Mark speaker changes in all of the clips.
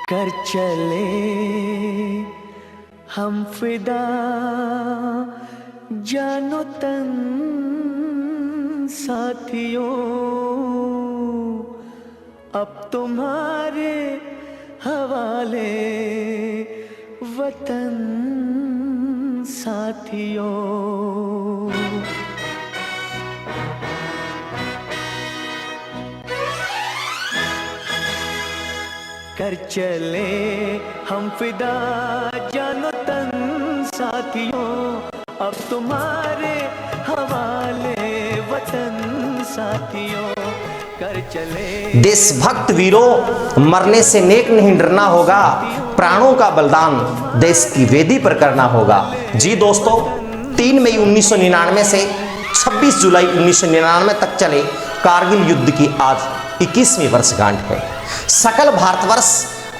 Speaker 1: कर चले हम फिदा जानो तन साथियों, अब तुम्हारे हवाले वतन साथियों। कर चले हम फिदा जानो तन साथियों, अब तुम्हारे हवाले वतन साथियों। कर चले
Speaker 2: देशभक्त वीरों, मरने से नेक नहीं डरना होगा, प्राणों का बलिदान देश की वेदी पर करना होगा। जी दोस्तों, 3 मई 1999 से 26 जुलाई 1999 तक चले कारगिल युद्ध की आज 21वीं वर्षगांठ है। सकल भारतवर्ष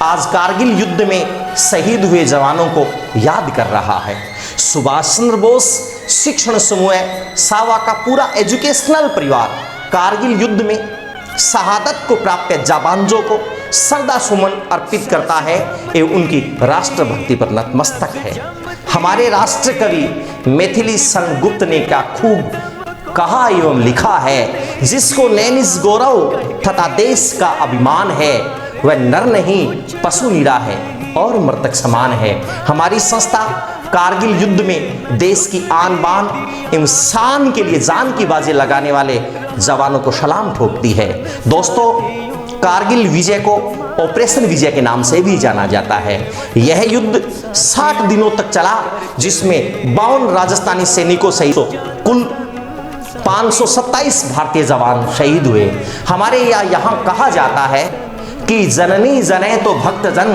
Speaker 2: आज कारगिल युद्ध में शहीद हुए जवानों को याद कर रहा है। सुभाष चंद्र बोस शिक्षण समूह सावा का पूरा एजुकेशनल परिवार कारगिल युद्ध में शहादत को प्राप्त जाबांजों को श्रद्धा सुमन अर्पित करता है एवं उनकी राष्ट्रभक्ति पर नतमस्तक है। हमारे राष्ट्र कवि मैथिली संगुप्त ने क्या खूब कहा एवं लिखा है, जिसको नैनिस गौरव तथा देश का अभिमान है, वह नर नहीं पशु निरा है और मृतक समान है। हमारी संस्था कारगिल युद्ध में देश की आन बान एवं शान के लिए जान की बाजी लगाने वाले जवानों को सलाम ठोकती है। दोस्तों, कारगिल विजय को ऑपरेशन विजय के नाम से भी जाना जाता है। यह युद्ध 60 दिनों तक चला, जिसमें 52 राजस्थानी सैनिकों सहित कुल 527 भारतीय जवान शहीद हुए। हमारे यहाँ कहा जाता है कि जननी जने तो भक्त जन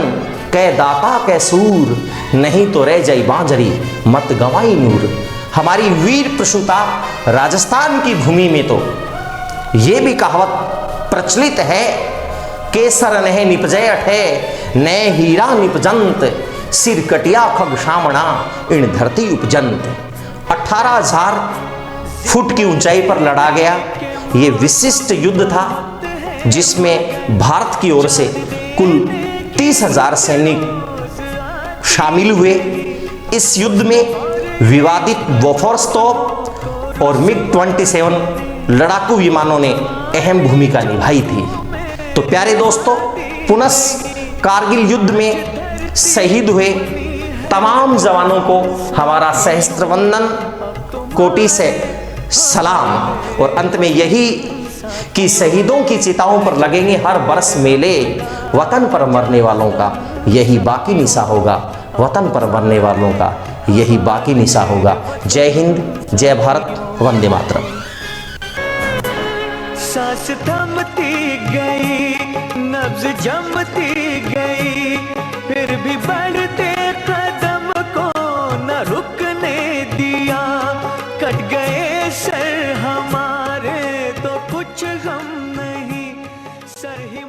Speaker 2: कै दाता कै सूर, नहीं तो रह जाई बांजरी मत गवाई नूर। हमारी वीर प्रसूता राजस्थान की भूमि में तो ये भी कहावत प्रचलित है, केसर नह निपजय अठे न हीरा निपजंत, सिर कटिया खग शामणा इन धरती उपजंत। 18,000 फुट की ऊंचाई पर लड़ा गया ये विशिष्ट युद्ध था, जिसमें भारत की ओर से कुल 30,000 सैनिक शामिल हुए। इस युद्ध में विवादित बोफोर्स तोप और MiG-27 लड़ाकू विमानों ने अहम भूमिका निभाई थी। तो प्यारे दोस्तों, पुनः कारगिल युद्ध में शहीद हुए तमाम जवानों को हमारा सहस्त्र वंदन, कोटि से सलाम। और अंत में यही कि शहीदों की चिताओं पर लगेंगे हर वर्ष मेले, वतन पर मरने वालों का यही बाकी निशा होगा, वतन पर मरने वालों का यही बाकी निशा होगा। जय हिंद, जय भारत, वंदे मातरम।
Speaker 1: सांस थमती गई, नब्ज जमती गई, फिर भी बढ़ते कदम को न रुकने दिया। कट गए सर हमारे तो कुछ गम नहीं, सर ही